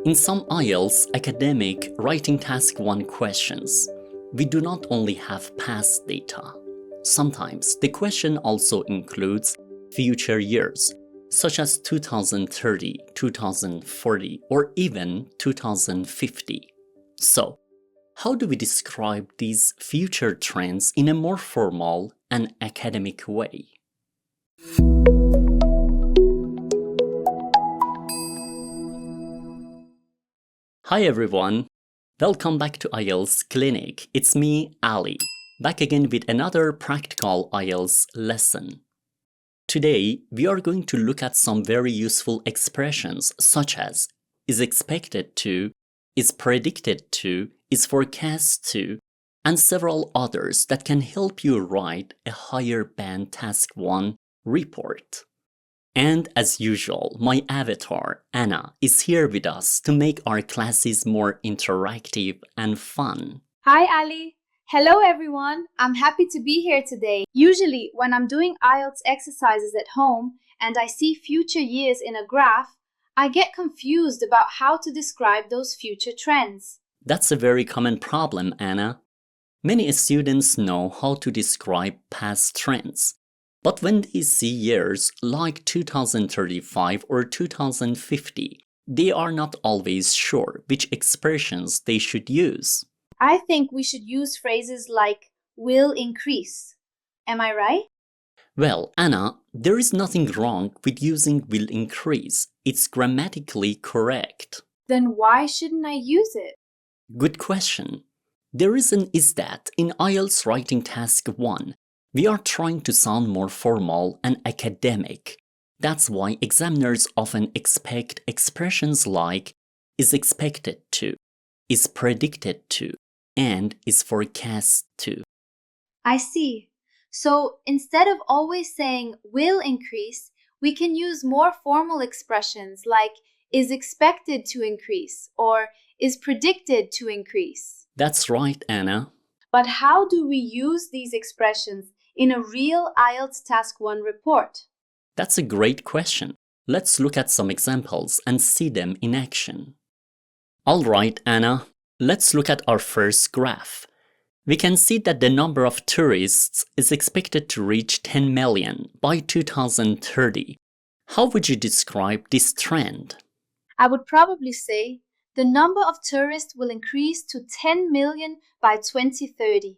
In some IELTS academic writing task 1 questions, we do not only have past data. Sometimes the question also includes future years, such as 2030, 2040, or even 2050. So, how do we describe these future trends in a more formal and academic way? Hi everyone, welcome back to IELTS Clinic. It's me, Ali, back again with another practical IELTS lesson. Today, we are going to look at some very useful expressions such as is expected to, is predicted to, is forecast to, and several others that can help you write a higher band Task 1 report. And as usual, my avatar, Anna, is here with us to make our classes more interactive and fun. Hi Ali! Hello everyone! I'm happy to be here today. Usually when I'm doing IELTS exercises at home and I see future years in a graph, I get confused about how to describe those future trends. That's a very common problem, Anna. Many students know how to describe past trends. But when they see years like 2035 or 2050, they are not always sure which expressions they should use. I think we should use phrases like will increase. Am I right? Well, Anna, there is nothing wrong with using will increase. It's grammatically correct. Then why shouldn't I use it? Good question. The reason is that in IELTS Writing Task 1, we are trying to sound more formal and academic. That's why examiners often expect expressions like is expected to, is predicted to, and is forecast to. I see. So instead of always saying will increase, we can use more formal expressions like is expected to increase or is predicted to increase. That's right, Anna. But how do we use these expressions in a real IELTS Task 1 report? That's a great question. Let's look at some examples and see them in action. All right, Anna, let's look at our first graph. We can see that the number of tourists is expected to reach 10 million by 2030. How would you describe this trend? I would probably say the number of tourists will increase to 10 million by 2030.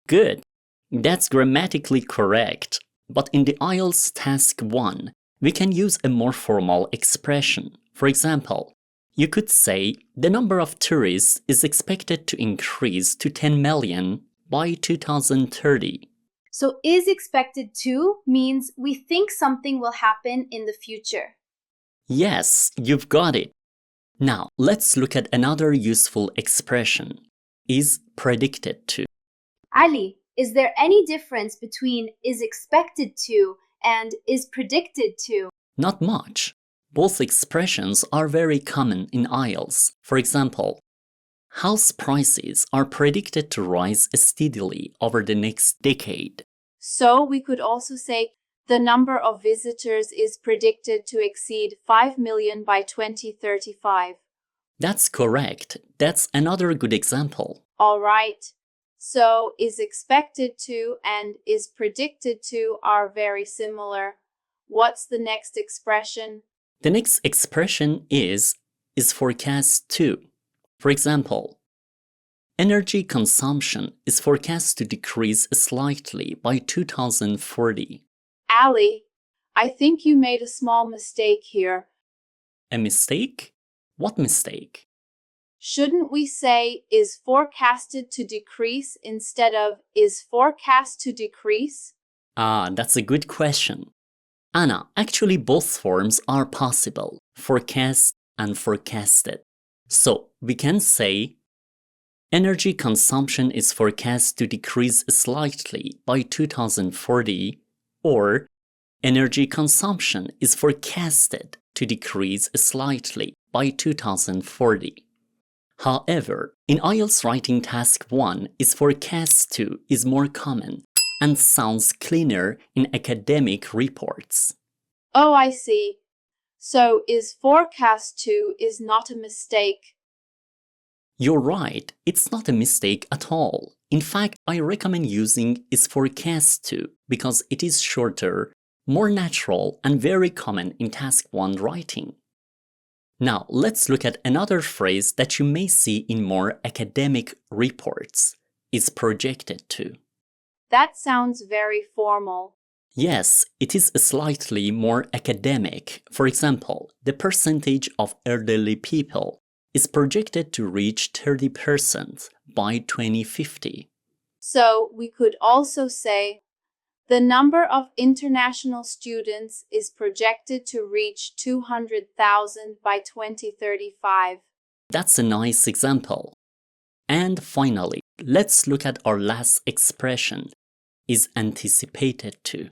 Good. That's grammatically correct. But in the IELTS Task 1, we can use a more formal expression. For example, you could say the number of tourists is expected to increase to 10 million by 2030. So is expected to means we think something will happen in the future. Yes, you've got it. Now, let's look at another useful expression, is predicted to. Ali, is there any difference between is expected to and is predicted to? Not much. Both expressions are very common in IELTS. For example, house prices are predicted to rise steadily over the next decade. So we could also say the number of visitors is predicted to exceed 5 million by 2035. That's correct. That's another good example. All right. So is expected to and is predicted to are very similar. What's the next expression? The next expression is forecast to. For example, energy consumption is forecast to decrease slightly by 2040. Ali, I think you made a small mistake here. A mistake? What mistake? Shouldn't we say is forecasted to decrease instead of is forecast to decrease? Ah, that's a good question. Anna, actually both forms are possible, forecast and forecasted. So we can say energy consumption is forecast to decrease slightly by 2040 or energy consumption is forecasted to decrease slightly by 2040. However, in IELTS Writing Task 1, is forecast to is more common and sounds cleaner in academic reports. Oh, I see. So is forecast to is not a mistake. You're right, it's not a mistake at all. In fact, I recommend using is forecast to because it is shorter, more natural, and very common in Task 1 writing. Now, let's look at another phrase that you may see in more academic reports, is projected to. That sounds very formal. Yes, it is slightly more academic. For example, the percentage of elderly people is projected to reach 30% by 2050. So we could also say the number of international students is projected to reach 200,000 by 2035. That's a nice example. And finally, let's look at our last expression, is anticipated to.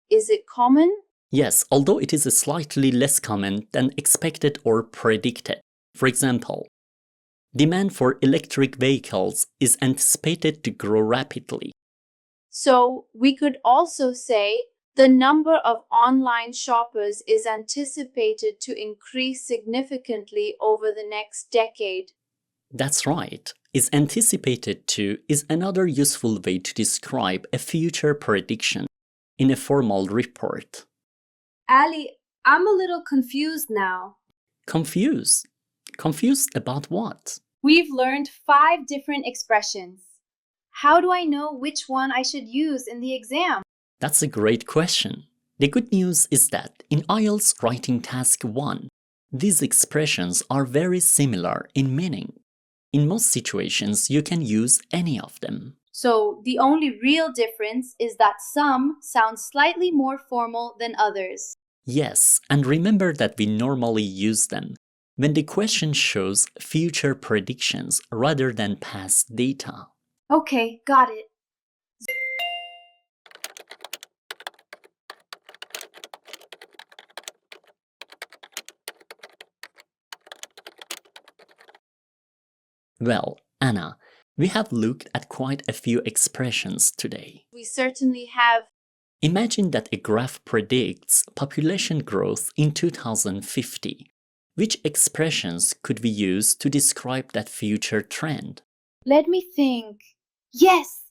Is it common? Yes, although it is slightly less common than expected or predicted. For example, demand for electric vehicles is anticipated to grow rapidly. So we could also say the number of online shoppers is anticipated to increase significantly over the next decade. That's right. Is anticipated to is another useful way to describe a future prediction in a formal report. Ali, I'm a little confused now. Confused? Confused about what? We've learned 5 different expressions. How do I know which one I should use in the exam? That's a great question. The good news is that in IELTS Writing Task 1, these expressions are very similar in meaning. In most situations, you can use any of them. So the only real difference is that some sound slightly more formal than others. Yes, and remember that we normally use them when the question shows future predictions rather than past data. Okay, got it. Well, Anna, we have looked at quite a few expressions today. We certainly have. Imagine that a graph predicts population growth in 2050. Which expressions could we use to describe that future trend? Let me think. Yes!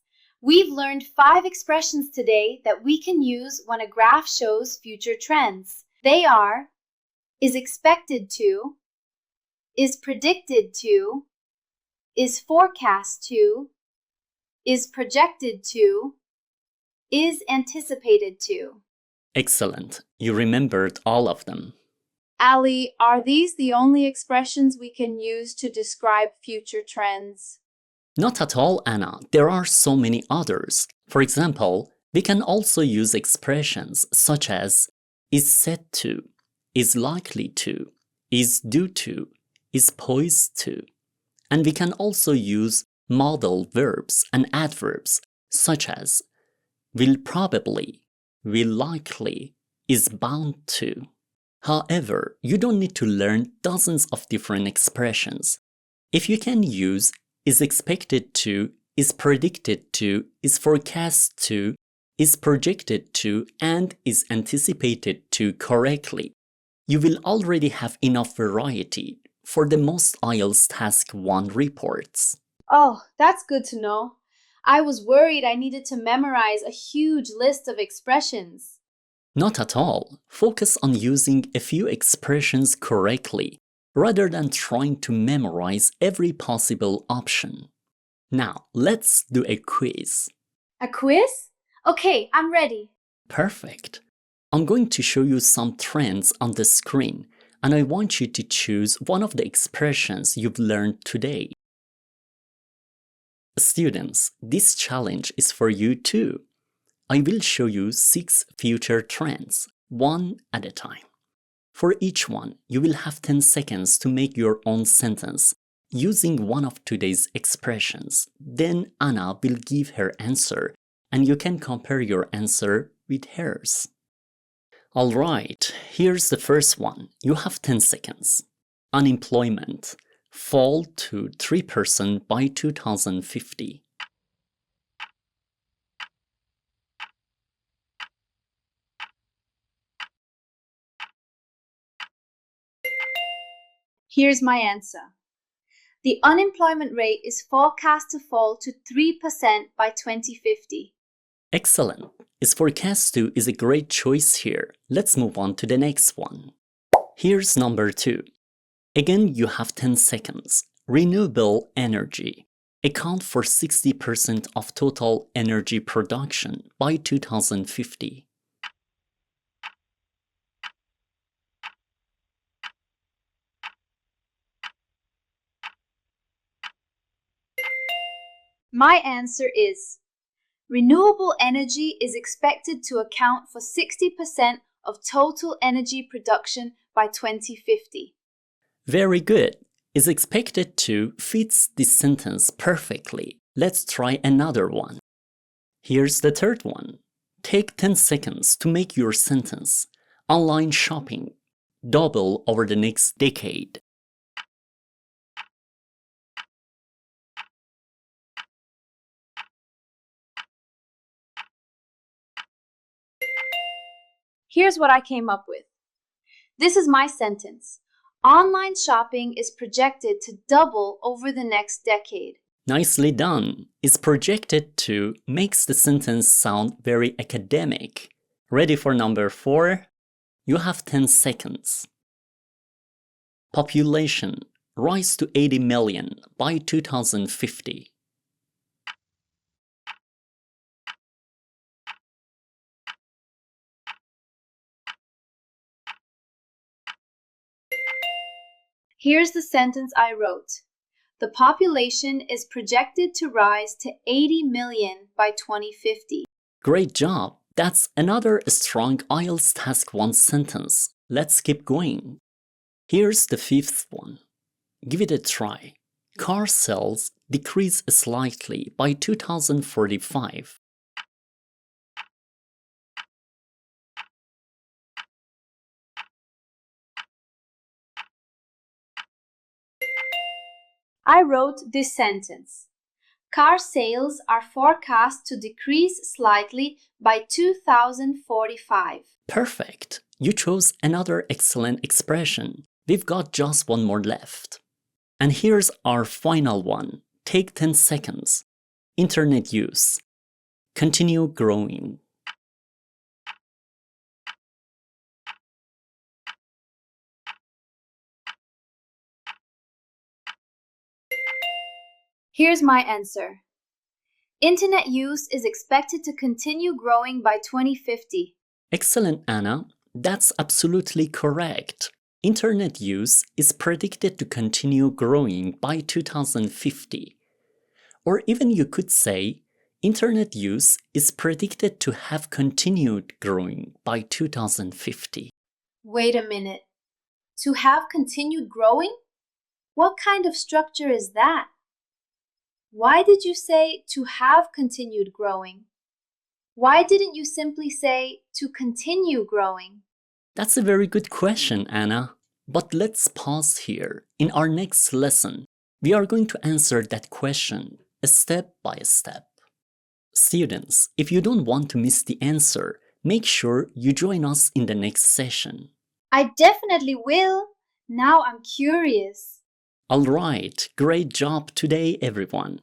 We've learned 5 expressions today that we can use when a graph shows future trends. They are is expected to, is predicted to, is forecast to, is projected to, is anticipated to. Excellent. You remembered all of them. Ali, are these the only expressions we can use to describe future trends? Not at all, Anna. There are so many others. For example, we can also use expressions such as is set to, is likely to, is due to, is poised to. And we can also use modal verbs and adverbs such as will probably, will likely, is bound to. However, you don't need to learn dozens of different expressions. If you can use is expected to, is predicted to, is forecast to, is projected to, and is anticipated to correctly, you will already have enough variety for the most IELTS Task 1 reports. Oh, that's good to know. I was worried I needed to memorize a huge list of expressions. Not at all. Focus on using a few expressions correctly, rather than trying to memorize every possible option. Now, let's do a quiz. A quiz? Okay, I'm ready. Perfect. I'm going to show you some trends on the screen, and I want you to choose one of the expressions you've learned today. Students, this challenge is for you too. I will show you 6 future trends, one at a time. For each one, you will have 10 seconds to make your own sentence using one of today's expressions. Then Anna will give her answer, and you can compare your answer with hers. Alright, here's the first one. You have 10 seconds. Unemployment. Fall to 3% by 2050. Here's my answer. The unemployment rate is forecast to fall to 3% by 2050. Excellent. Is forecast to is a great choice here. Let's move on to the next one. Here's number 2. Again, you have 10 seconds. Renewable energy. Account for 60% of total energy production by 2050. My answer is renewable energy is expected to account for 60% of total energy production by 2050. Very good. Is expected to fits this sentence perfectly. Let's try another one. Here's the third one. Take 10 seconds to make your sentence. Online shopping. Double over the next decade. Here's what I came up with. This is my sentence. Online shopping is projected to double over the next decade. Nicely done. Is projected to makes the sentence sound very academic. Ready for number 4? You have 10 seconds. Population rise to 80 million by 2050. Here's the sentence I wrote. The population is projected to rise to 80 million by 2050. Great job. That's another strong IELTS Task 1 sentence. Let's keep going. Here's the 5th one. Give it a try. Car sales decrease slightly by 2045. I wrote this sentence. Car sales are forecast to decrease slightly by 2045. Perfect. You chose another excellent expression. We've got just one more left. And here's our final one. Take 10 seconds. Internet use. Continue growing. Here's my answer. Internet use is expected to continue growing by 2050. Excellent, Anna. That's absolutely correct. Internet use is predicted to continue growing by 2050. Or even you could say, Internet use is predicted to have continued growing by 2050. Wait a minute. To have continued growing? What kind of structure is that? Why did you say to have continued growing? Why didn't you simply say to continue growing? That's a very good question, Anna. But let's pause here. In our next lesson, we are going to answer that question step by step. Students, if you don't want to miss the answer, make sure you join us in the next session. I definitely will. Now I'm curious. Alright, great job today, everyone.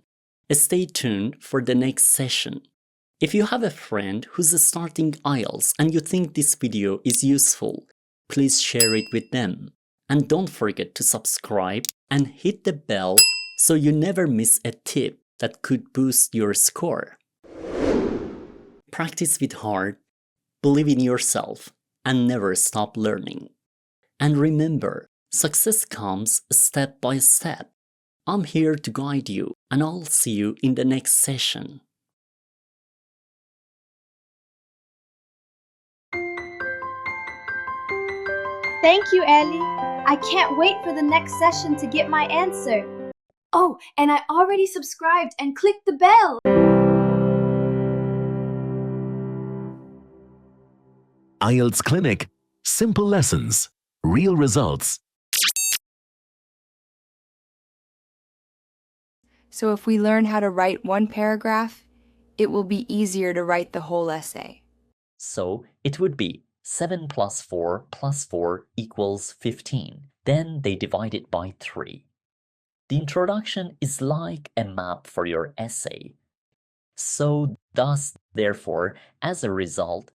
Stay tuned for the next session. If you have a friend who's starting IELTS and you think this video is useful, please share it with them. And don't forget to subscribe and hit the bell so you never miss a tip that could boost your score. Practice with heart, believe in yourself, and never stop learning. And remember, success comes step by step. I'm here to guide you, and I'll see you in the next session. Thank you, Ellie. I can't wait for the next session to get my answer. Oh, and I already subscribed and clicked the bell. IELTS Clinic. Simple lessons, real results. So if we learn how to write one paragraph, it will be easier to write the whole essay. So it would be 7 plus 4 plus 4 equals 15. Then they divide it by 3. The introduction is like a map for your essay. So thus, therefore, as a result,